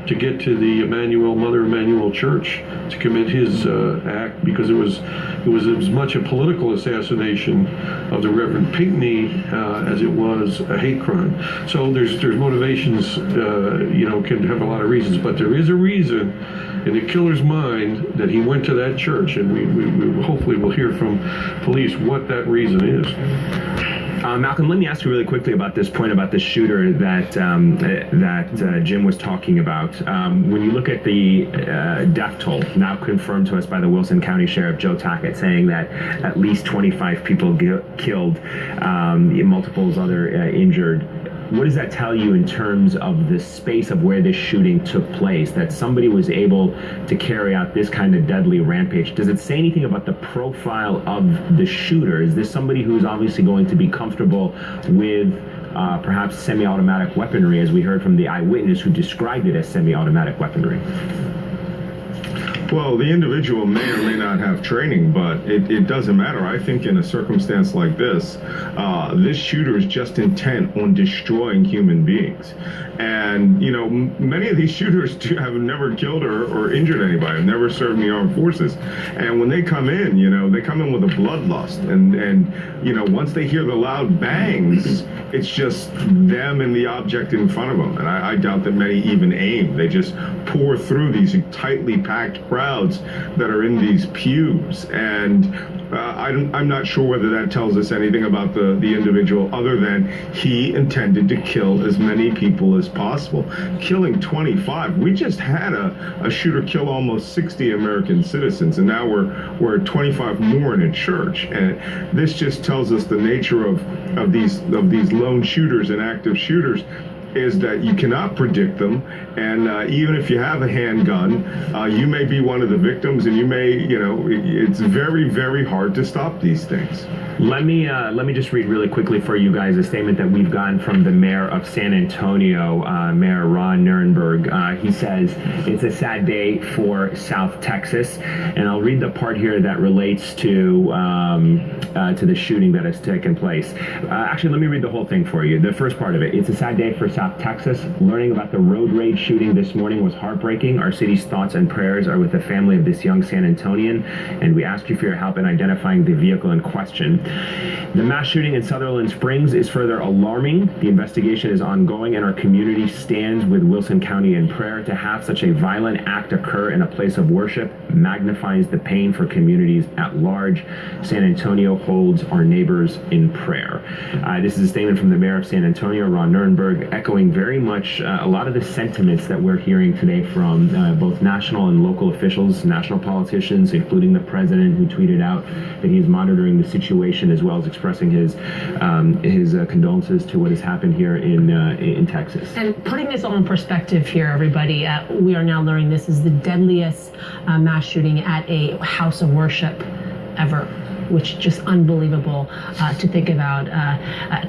to get to the Mother Emanuel Church to commit his act, because it was as much a political assassination of the Reverend Pinckney as it was a hate crime. So there's motivations, can have a lot of reasons, but there is a reason in the killer's mind that he went to that church, and we hopefully will hear from police what that reason is. Malcolm, let me ask you really quickly about this point about the shooter that Jim was talking about. When you look at the death toll, now confirmed to us by the Wilson County Sheriff Joe Tackett, saying that at least 25 people killed, multiples other injured. What does that tell you in terms of the space of where this shooting took place, that somebody was able to carry out this kind of deadly rampage? Does it say anything about the profile of the shooter? Is this somebody who's obviously going to be comfortable with perhaps semi-automatic weaponry, as we heard from the eyewitness who described it as semi-automatic weaponry? Well, the individual may or may not have training, but it doesn't matter. I think in a circumstance like this, this shooter is just intent on destroying human beings. And, many of these shooters have never killed or injured anybody, have never served in the armed forces. And when they come in, they come in with a bloodlust. And once they hear the loud bangs, it's just them and the object in front of them. And I doubt that many even aim. They just pour through these tightly packed crowds that are in these pews. And I'm not sure whether that tells us anything about the individual other than he intended to kill as many people as possible. Killing 25. We just had a shooter kill almost 60 American citizens, and now we're at 25 more in a church. And this just tells us the nature of these lone shooters and active shooters, is that you cannot predict them, and even if you have a handgun, you may be one of the victims, and it's very, very hard to stop these things. Let me just read really quickly for you guys a statement that we've gotten from the mayor of San Antonio, Mayor Ron Nirenberg. He says, it's a sad day for South Texas, and I'll read the part here that relates to the shooting that has taken place. Actually, let me read the whole thing for you. The first part of it. It's a sad day for South Texas. Learning about the road rage shooting this morning was heartbreaking. Our city's thoughts and prayers are with the family of this young San Antonian, and we ask you for your help in identifying the vehicle in question. The mass shooting in Sutherland Springs is further alarming. The investigation is ongoing, and our community stands with Wilson County in prayer. To have such a violent act occur in a place of worship magnifies the pain for communities at large. San Antonio holds our neighbors in prayer. This is a statement from the mayor of San Antonio, Ron Nirenberg, echoing very much a lot of the sentiments that we're hearing today from both national and local officials, national politicians, including the president, who tweeted out that he is monitoring the situation, as well as expressing his condolences to what has happened here in Texas. And putting this all in perspective here, everybody, we are now learning this is the deadliest mass shooting at a house of worship ever, which is just unbelievable to think about.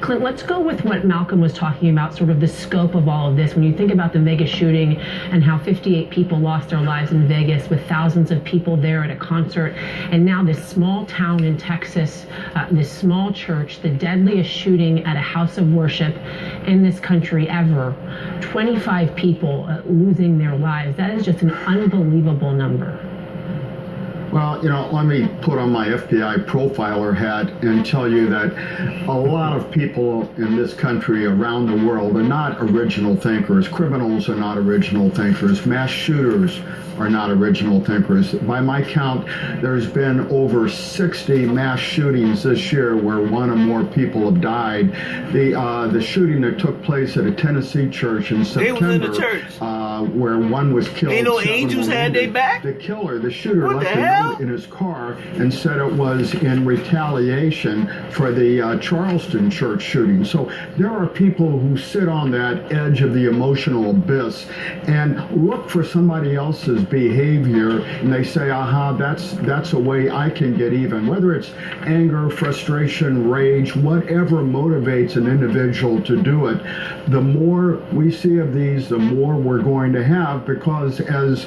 Clint, let's go with what Malcolm was talking about, sort of the scope of all of this. When you think about the Vegas shooting and how 58 people lost their lives in Vegas with thousands of people there at a concert, and now this small town in Texas, this small church, the deadliest shooting at a house of worship in this country ever, 25 people losing their lives. That is just an unbelievable number. Well, let me put on my FBI profiler hat and tell you that a lot of people in this country around the world are not original thinkers. Criminals are not original thinkers. Mass shooters are not original thinkers. By my count, there's been over 60 mass shootings this year where one or more people have died. The shooting that took place at a Tennessee church in September, they was in the church. Where one was killed. Ain't no angels had their back? The shooter left a note in his car and said it was in retaliation for the Charleston church shooting. So there are people who sit on that edge of the emotional abyss and look for somebody else's behavior, and they say, aha, that's a way I can get even. Whether it's anger, frustration, rage, whatever motivates an individual to do it, the more we see of these, the more we're going to have, because as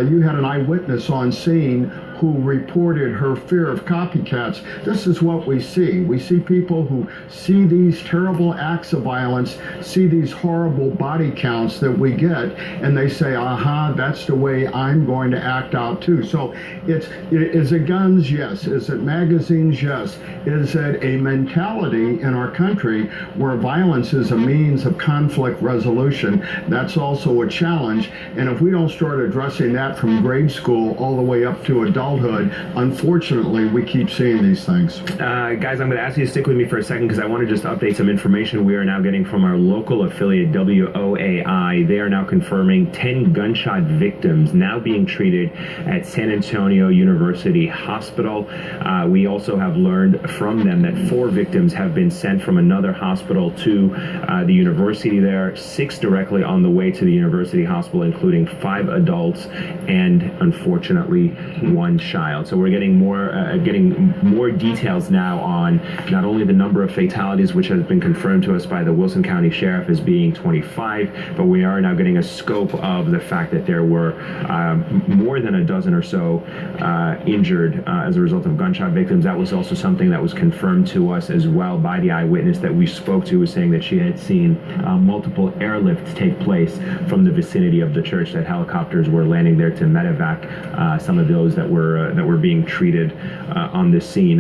you had an eyewitness on scene who reported her fear of copycats. This is what we see. We see people who see these terrible acts of violence, see these horrible body counts that we get, and they say, aha, that's the way I'm going to act out too. So is it guns? Yes. Is it magazines? Yes. Is it a mentality in our country where violence is a means of conflict resolution? That's also a challenge. And if we don't start addressing that from grade school all the way up to adulthood, unfortunately, we keep seeing these things. Guys, I'm going to ask you to stick with me for a second because I want to just update some information we are now getting from our local affiliate, WOAI. They are now confirming 10 gunshot victims now being treated at San Antonio University Hospital. We also have learned from them that 4 victims have been sent from another hospital to the university there, 6 directly on the way to the university hospital, including 5 adults and, unfortunately, 1 child. So we're getting more details now on not only the number of fatalities, which has been confirmed to us by the Wilson County Sheriff as being 25, but we are now getting a scope of the fact that there were more than a dozen or so injured as a result of gunshot victims. That was also something that was confirmed to us as well by the eyewitness that we spoke to, was saying that she had seen multiple airlifts take place from the vicinity of the church, that helicopters were landing there to medevac some of those that were being treated on this scene.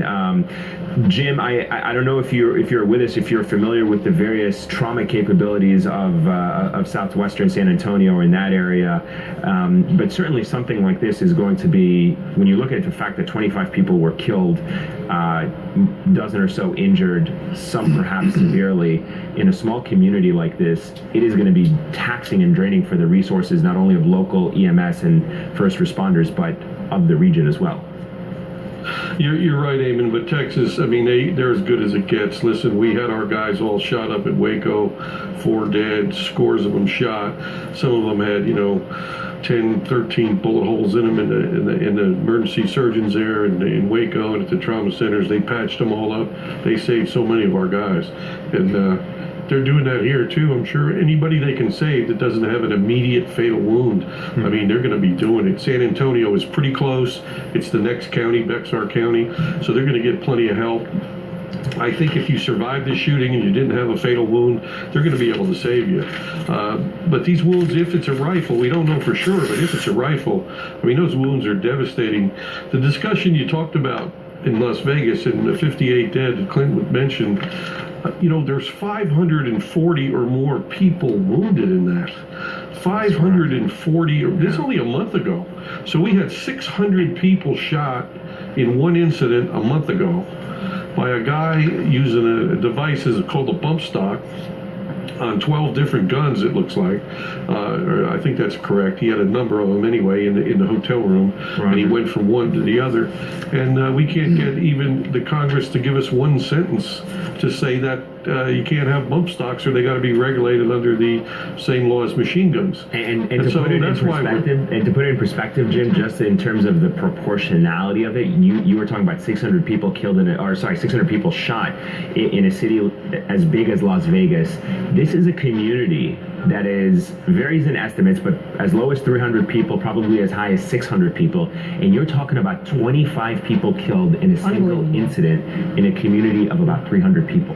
Jim, I don't know if you're with us, if you're familiar with the various trauma capabilities of southwestern San Antonio or in that area, but certainly something like this is going to be, when you look at the fact that 25 people were killed, dozen or so injured, some perhaps severely, in a small community like this, it is going to be taxing and draining for the resources not only of local EMS and first responders, but of the region as well. You're right, Eamon, but Texas, I mean, they're as good as it gets. Listen, we had our guys all shot up at Waco, 4 dead, scores of them shot. Some of them had, 10, 13 bullet holes in them in the emergency surgeons there in Waco and at the trauma centers. They patched them all up. They saved so many of our guys. And they're doing that here too. I'm sure anybody they can save that doesn't have an immediate fatal wound, I mean, they're going to be doing it. San Antonio is pretty close. It's the next county, Bexar County, so they're going to get plenty of help. I think if you survived the shooting and you didn't have a fatal wound, they're going to be able to save you. But these wounds, if it's a rifle, we don't know for sure, but if it's a rifle, I mean, those wounds are devastating. The discussion you talked about in Las Vegas and the 58 dead that Clint mentioned, there's 540 or more people wounded in that. 540, this is only a month ago. So we had 600 people shot in one incident a month ago by a guy using a device called a bump stock on 12 different guns, it looks like. Or I think that's correct. He had a number of them anyway in the hotel room, right. And he went from one to the other. And we can't get even the Congress to give us one sentence to say that you can't have bump stocks or they got to be regulated under the same law as machine guns. And to put it in perspective, Jim, just in terms of the proportionality of it, you were talking about 600 people killed 600 people shot in a city as big as Las Vegas. This is a community that varies in estimates, but as low as 300 people, probably as high as 600 people. And you're talking about 25 people killed in a single incident in a community of about 300 people.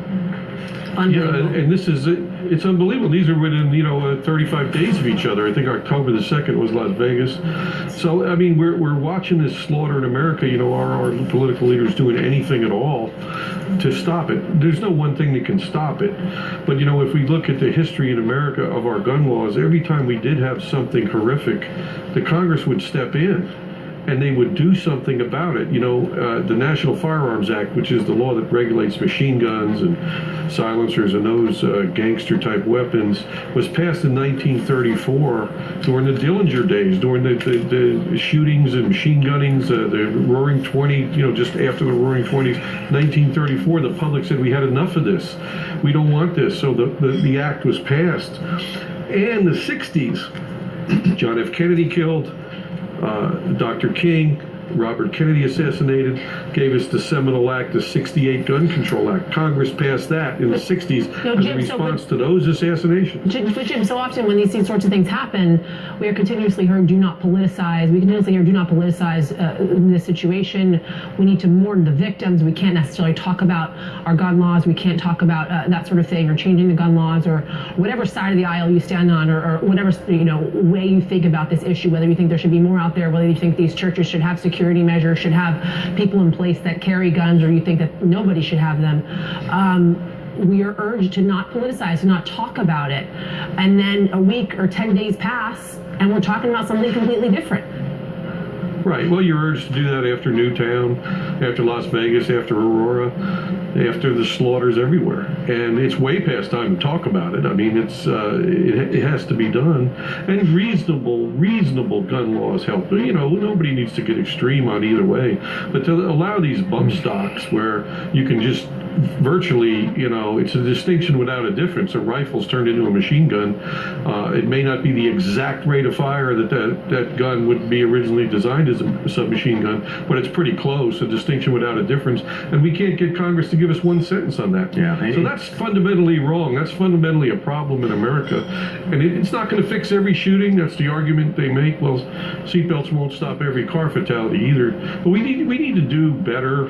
Yeah, and it's unbelievable. These are within, 35 days of each other. I think October the 2nd was Las Vegas. So, I mean, we're watching this slaughter in America. Our political leaders doing anything at all to stop it. There's no one thing that can stop it. But, if we look at the history in America of our gun laws, every time we did have something horrific, the Congress would step in. And they would do something about it. The National Firearms Act, which is the law that regulates machine guns and silencers and those gangster-type weapons, was passed in 1934 during the Dillinger days, during the shootings and machine gunnings, the Roaring 20, just after the Roaring 20s, 1934, the public said, we had enough of this. We don't want this. So the act was passed. And the 60s, John F. Kennedy killed, Dr. King, Robert Kennedy assassinated, gave us the seminal act, the 68 Gun Control Act. Congress passed that in the 60s as a response to those assassinations. Jim, so often when these sorts of things happen, we are continuously heard, do not politicize. We continuously hear, do not politicize this situation. We need to mourn the victims. We can't necessarily talk about our gun laws. We can't talk about that sort of thing, or changing the gun laws, or whatever side of the aisle you stand on, or whatever way you think about this issue, whether you think there should be more out there, whether you think these churches should have security measures, should have people in place that carry guns, or you think that nobody should have them. We are urged to not politicize, to not talk about it. And then a week or 10 days pass, and we're talking about something completely different. Right. Well, you're urged to do that after Newtown, after Las Vegas, after Aurora, after the slaughters everywhere. And it's way past time to talk about it. I mean, it has to be done. And reasonable gun laws help. Nobody needs to get extreme on either way. But to allow these bump stocks where you can just virtually, it's a distinction without a difference. A rifle's turned into a machine gun. It may not be the exact rate of fire that gun would be originally designed as a submachine gun, but it's pretty close, a distinction without a difference. And we can't get Congress to give us one sentence on that. Yeah. So that's fundamentally wrong. That's fundamentally a problem in America. And it's not going to fix every shooting. That's the argument they make. Well, seatbelts won't stop every car fatality either. But we need to do better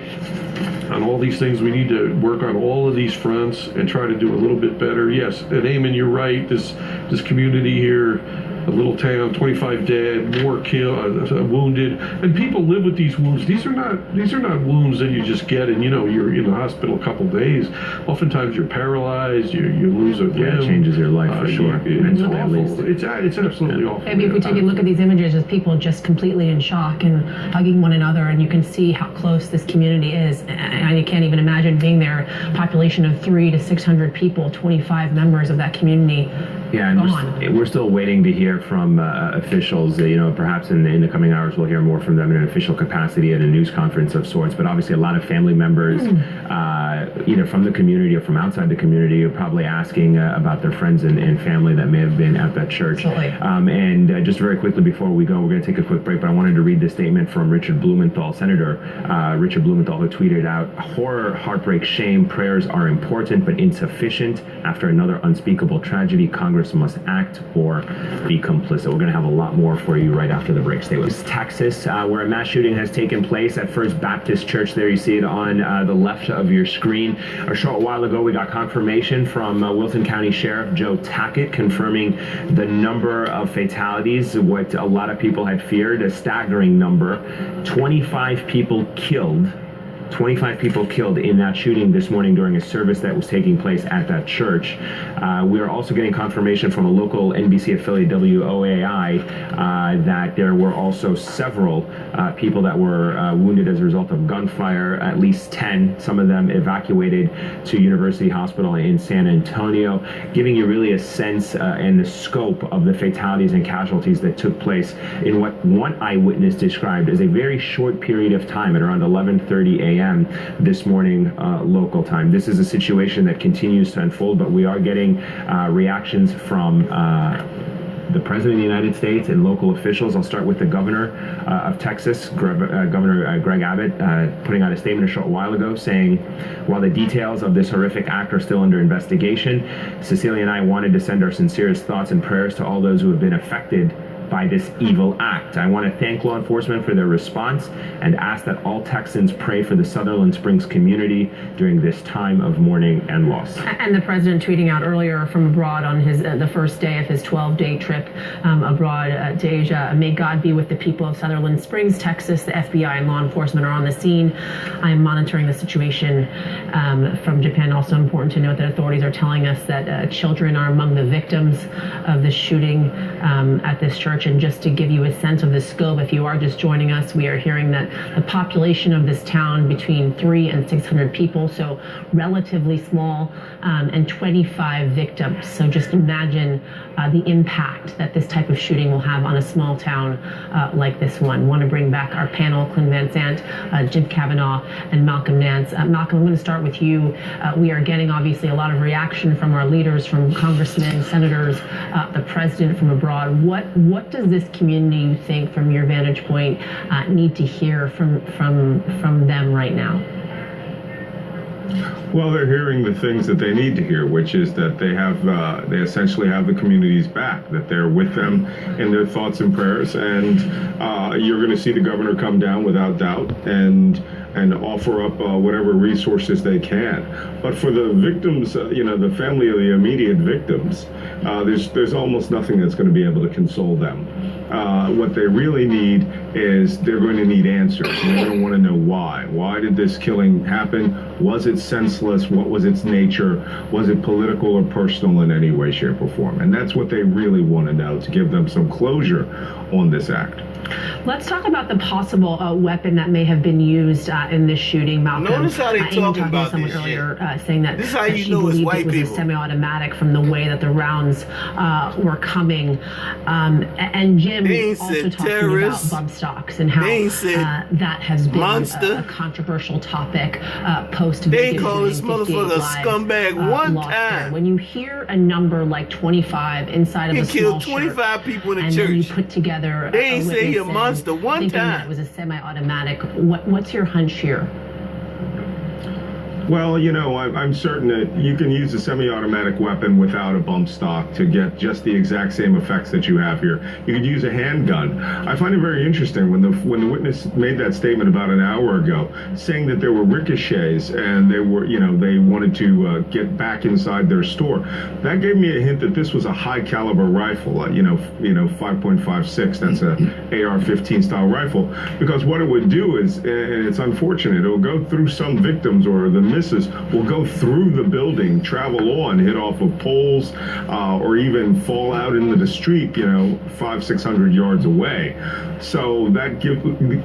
on all these things. We need to work on all of these fronts and try to do a little bit better. Yes, and Eamon, you're right. This community here, a little town, 25 dead, more killed, wounded, and people live with these wounds. These are not wounds that you just get and you're in the hospital a couple days. Oftentimes you're paralyzed, you lose a limb. Yeah, it changes your life for sure. It's awful. It's absolutely awful. Maybe if we take a look at these images of people just completely in shock and hugging one another, and you can see how close this community is, and you can't even imagine being there. Population of 300 to 600 people, 25 members of that community. Yeah, and we're still waiting to hear from officials. Perhaps in the coming hours we'll hear more from them in an official capacity at a news conference of sorts. But obviously a lot of family members, either from the community or from outside the community, are probably asking about their friends and family that may have been at that church. And just very quickly before we go, we're going to take a quick break, but I wanted to read this statement from Richard Blumenthal, Senator Richard Blumenthal, who tweeted out, "Horror, heartbreak, shame, prayers are important but insufficient. After another unspeakable tragedy, Congress must act or be complicit." We're going to have a lot more for you right after the break. Stay with us. Texas, where a mass shooting has taken place at First Baptist Church. There you see it on the left of your screen. A short while ago, we got confirmation from Wilson County Sheriff Joe Tackett confirming the number of fatalities, what a lot of people had feared, a staggering number. 25 people killed. 25 people killed in that shooting this morning during a service that was taking place at that church. We are also getting confirmation from a local NBC affiliate, WOAI, that there were also several people that were wounded as a result of gunfire, at least 10, some of them evacuated to University Hospital in San Antonio, giving you really a sense and the scope of the fatalities and casualties that took place in what one eyewitness described as a very short period of time at around 11:30 a.m. this morning local time. This is a situation that continues to unfold, but we are getting reactions from the President of the United States and local officials. I'll start with the Governor of Texas, Governor Greg Abbott, putting out a statement a short while ago saying, while the details of this horrific act are still under investigation, Cecilia and I wanted to send our sincerest thoughts and prayers to all those who have been affected by this evil act. I want to thank law enforcement for their response and ask that all Texans pray for the Sutherland Springs community during this time of mourning and loss. And the president tweeting out earlier from abroad on his the first day of his 12-day trip abroad to Asia, "May God be with the people of Sutherland Springs, Texas. The FBI and law enforcement are on the scene. I am monitoring the situation." From Japan, also important to note that authorities are telling us that children are among the victims of the shooting at this church. And just to give you a sense of the scope, if you are just joining us, we are hearing that the population of this town between 300 and 600 people, so relatively small, and 25 victims. So just imagine the impact that this type of shooting will have on a small town like this one. Want to bring back our panel, Clint Van Sant, Jim Kavanaugh, and Malcolm Nance. Malcolm, I'm going to start with you. We are getting obviously a lot of reaction from our leaders, from congressmen, senators, the president from abroad. What What does this community, you think, from your vantage point, need to hear from them right now? Well, they're hearing the things that they need to hear, which is that they essentially have the community's back, that they're with them in their thoughts and prayers, and you're going to see the governor come down without doubt and offer up whatever resources they can. But for the victims, the family of the immediate victims, there's almost nothing that's going to be able to console them. What they really need is they're going to need answers. And they're going to want to know why. Why did this killing happen? Was it senseless? What was its nature? Was it political or personal in any way, shape, or form? And that's what they really want to know, to give them some closure on this act. Let's talk about the possible weapon that may have been used in this shooting, Malcolm. Notice how they talking about to someone this earlier, shit. saying that, This is how that you she know it's believed white it was people. a semi-automatic from the way that the rounds were coming. And Jim They ain't also said talking terrorists. about bump stocks and how They ain't said that has been monster. a controversial topic post. They ain't call this motherfucker a scumbag one time. When you hear a number like 25 inside of He a small killed 25 church, people in a and then you church. put together They ain't say he a witness monster and one thinking that time. it was a semi-automatic. What's your hunch here? Well, I'm certain that you can use a semi-automatic weapon without a bump stock to get just the exact same effects that you have here. You could use a handgun. I find it very interesting when the witness made that statement about an hour ago, saying that there were ricochets and they wanted to get back inside their store. That gave me a hint that this was a high caliber rifle, 5.56. That's a AR-15 style rifle. Because what it would do is, and it's unfortunate, it will go through some victims, or the misses will go through the building, travel on, hit off of poles, or even fall out into the street, 500-600 yards away. So that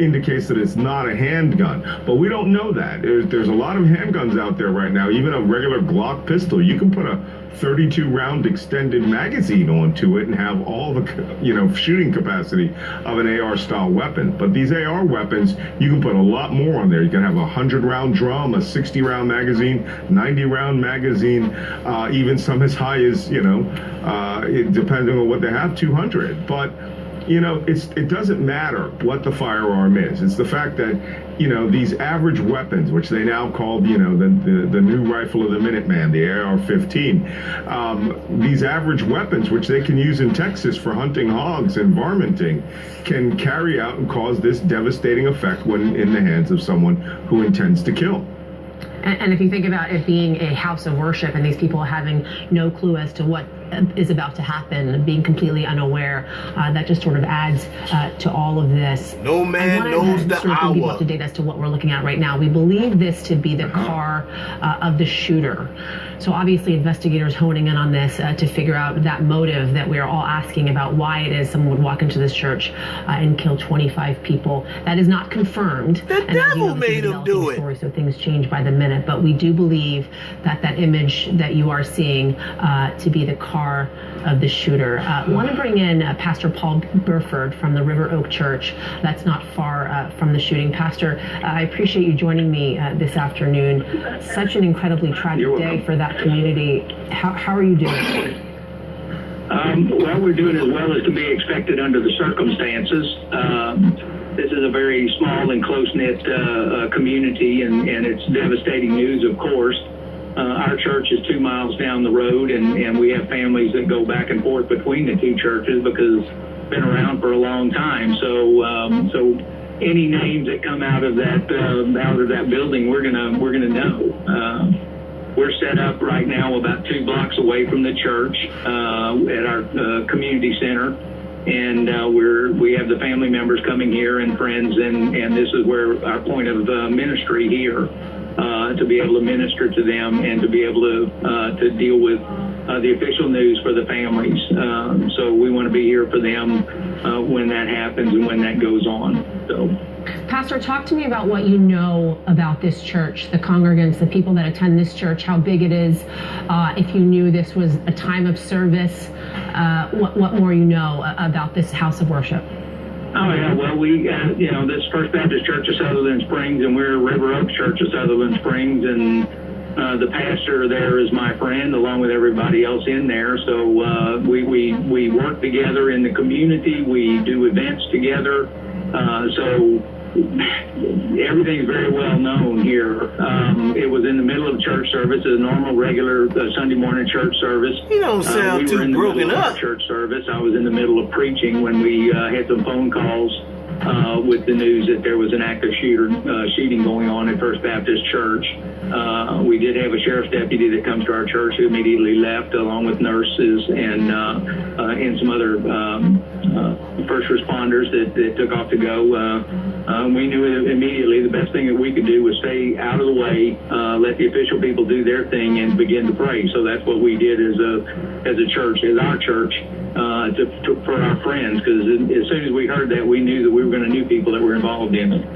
indicates that it's not a handgun. But we don't know that. There's a lot of handguns out there right now. Even a regular Glock pistol, you can put a 32-round extended magazine onto it and have all the shooting capacity of an AR style weapon. But these AR weapons, you can put a lot more on there. You can have a 100-round drum, a 60-round magazine, 90-round magazine, even some as high as depending on what they have, 200. But it doesn't matter what the firearm is. It's the fact that, these average weapons, which they now call, the new rifle of the Minuteman, the AR-15, these average weapons, which they can use in Texas for hunting hogs and varminting, can carry out and cause this devastating effect when in the hands of someone who intends to kill. And if you think about it being a house of worship and these people having no clue as to what is about to happen, being completely unaware, that just sort of adds to all of this. No man knows the sort of bring people hour. up to date as to what we're looking at right now. We believe this to be the car of the shooter. So obviously investigators honing in on this to figure out that motive that we are all asking about, why it is someone would walk into this church and kill 25 people. That is not confirmed. The And as you devil know, this is made a him do developing it. story, so things change by the minute. But we do believe that that image that you are seeing to be the car of the shooter. I want to bring in Pastor Paul Burford from the River Oak Church. That's not far from the shooting. Pastor, I appreciate you joining me this afternoon. Such an incredibly tragic day for that community. How are you doing? Well, we're doing as well as can be expected under the circumstances. This is a very small and close-knit community, and it's devastating news, of course. Our church is 2 miles down the road, and we have families that go back and forth between the two churches because it's been around for a long time. So any names that come out of that building, we're gonna know. We're set up right now about 2 blocks away from the church at our community center, and we have the family members coming here and friends, and this is where our point of ministry here, to be able to minister to them and to be able to deal with the official news for the families. So we want to be here for them when that happens and when that goes on. So. Pastor, talk to me about what you know about this church, the congregants, the people that attend this church, how big it is. If you knew this was a time of service, what more you know about this house of worship? Oh, yeah, well, we, this First Baptist Church of Sutherland Springs, and we're River Oak Church of Sutherland Springs, and The pastor there is my friend, along with everybody else in there. So we work together in the community. We do events together. So everything's very well known here. It was in the middle of church service, a normal, regular Sunday morning church service. You don't sound we were in too the broken middle up. of church service. I was in the middle of preaching when we had some phone calls with the news that there was an active shooting going on at First Baptist Church. We did have a sheriff's deputy that comes to our church who immediately left, along with nurses and some other first responders that took off to go. We knew immediately the best thing that we could do was stay out of the way, let the official people do their thing, and begin to pray. So that's what we did as a church, as our church, for our friends. Because as soon as we heard that, we knew that we were going to know people that were involved in it.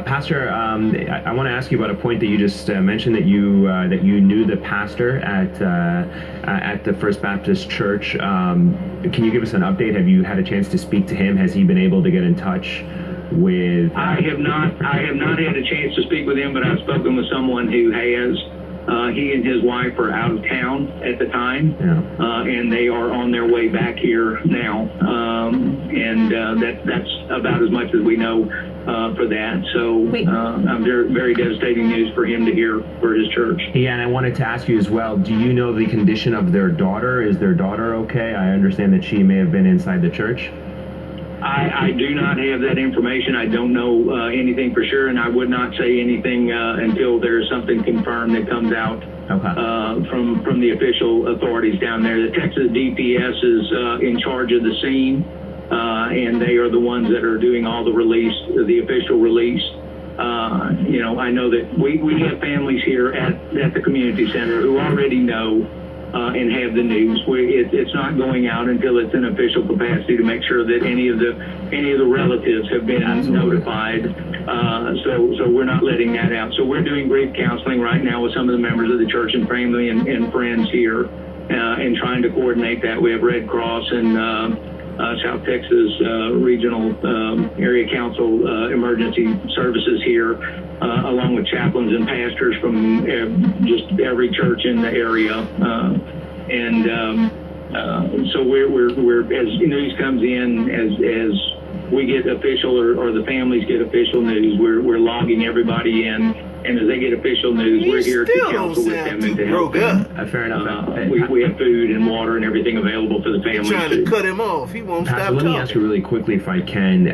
Pastor, I want to ask you about a point that you just mentioned, that you knew the pastor at the First Baptist Church. Can you give us an update? Have you had a chance to speak to him? Has he been able to get in touch with? I have not had a chance to speak with him, but I've spoken with someone who has. He and his wife are out of town at the time, and they are on their way back here now. That's about as much as we know for that. So very devastating news for him to hear for his church. Yeah, and I wanted to ask you as well, do you know the condition of their daughter? Is their daughter okay? I understand that she may have been inside the church. I do not have that information. I don't know anything for sure, and I would not say anything until there's something confirmed that comes out from the official authorities down there. The Texas DPS is in charge of the scene, and they are the ones that are doing all the release, the official release. I know that we have families here at the community center who already know and have the news. It's not going out until it's in official capacity to make sure that any of the relatives have been notified. So we're not letting that out. So we're doing grief counseling right now with some of the members of the church and family and friends here, and trying to coordinate that. We have Red Cross and South Texas Regional Area Council Emergency Services here, along with chaplains and pastors from just every church in the area. So we're as news comes in, as we get official or the families get official news, we're logging everybody in. And as they get official news, we're here to counsel with them and to help them. Fair enough. We have food and water and everything available for the families. Trying to cut him off. He won't Pastor, stop let me ask you really quickly, if I can.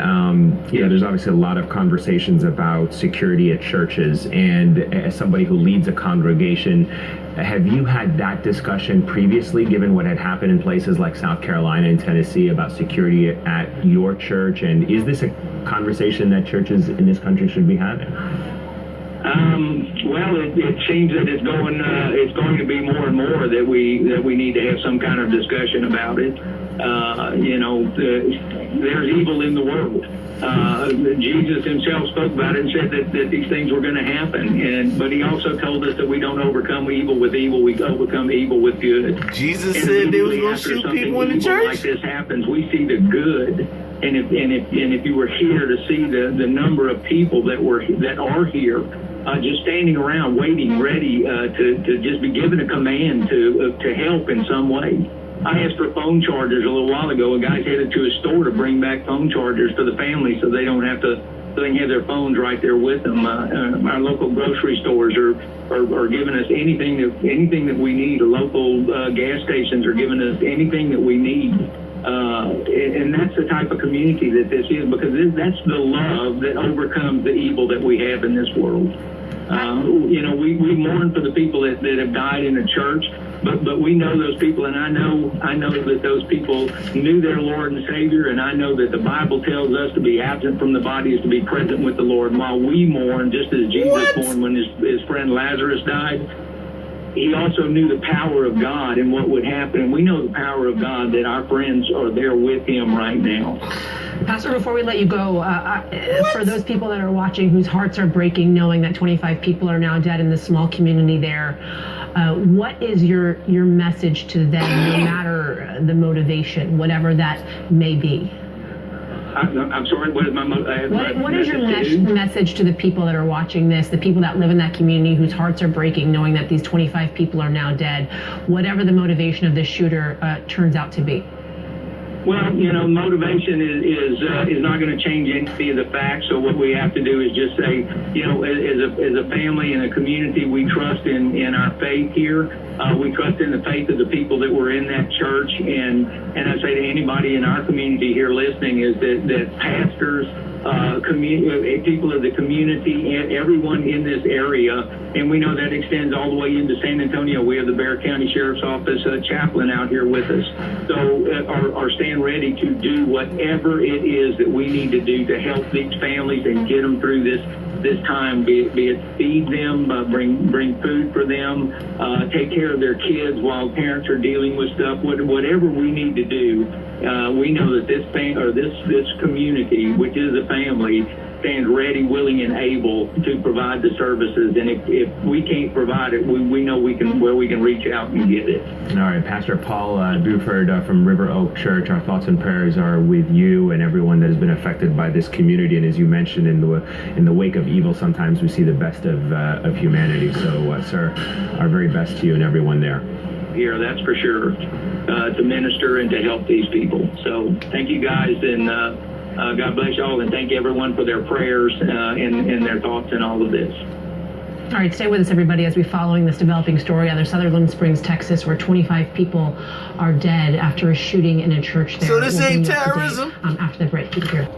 There's obviously a lot of conversations about security at churches, and as somebody who leads a congregation, have you had that discussion previously, given what had happened in places like South Carolina and Tennessee about security at your church? And is this a conversation that churches in this country should be having? Well, it seems that it's going to be more and more that we need to have some kind of discussion about it. There's evil in the world. Jesus himself spoke about it and said that these things were going to happen, but he also told us that we don't overcome evil with evil; we overcome evil with good. Jesus said they was going to shoot people in the church. Like this happens, we see the good. And if you were here to see the number of people that are here, just standing around waiting, ready to just be given a command to help in some way. I asked for phone chargers a little while ago. A guy's headed to a store to bring back phone chargers for the family so they don't have to. So they can have their phones right there with them. Our local grocery stores are giving us anything that we need. The local gas stations are giving us anything that we need. And that's the type of community that this is, because that's the love that overcomes the evil that we have in this world. We mourn for the people that have died in the church, but we know those people, and I know that those people knew their Lord and Savior, and I know that the Bible tells us to be absent from the body is to be present with the Lord. And while we mourn, just as Jesus mourned when his friend Lazarus died, he also knew the power of God and what would happen. And we know the power of God, that our friends are there with him right now. Pastor, before we let you go, for those people that are watching whose hearts are breaking knowing that 25 people are now dead in this small community there, what is your message to them, no matter the motivation, whatever that may be? I'm sorry. What is my? What is your message to the people that are watching this? The people that live in that community whose hearts are breaking, knowing that these 25 people are now dead. Whatever the motivation of this shooter turns out to be. Well, motivation is not going to change any of the facts. So what we have to do is just say, as a family and a community, we trust in our faith here. We trust in the faith of the people that were in that church. And I say to anybody in our community here listening is that pastors, people of the community, everyone in this area, and we know that extends all the way into San Antonio. We have the Bexar County Sheriff's Office chaplain out here with us. So are stand ready to do whatever it is that we need to do to help these families and get them through this time, be it feed them, bring food for them, take care of their kids while parents are dealing with stuff. Whatever we need to do, we know that this community, which is a family, stands ready, willing, and able to provide the services. And if we can't provide it, we know where we can reach out and get it. All right, Pastor Paul Buford from River Oak Church, our thoughts and prayers are with you and everyone that has been affected by this community. And as you mentioned, in the wake of evil, sometimes we see the best of humanity. So, sir, our very best to you and everyone there. Here, that's for sure, to minister and to help these people. So thank you guys, and God bless y'all, and thank everyone for their prayers and their thoughts in all of this. All right, stay with us, everybody, as we're following this developing story out of Sutherland Springs, Texas, where 25 people are dead after a shooting in a church there. So this ain't terrorism? After the break, keep it here.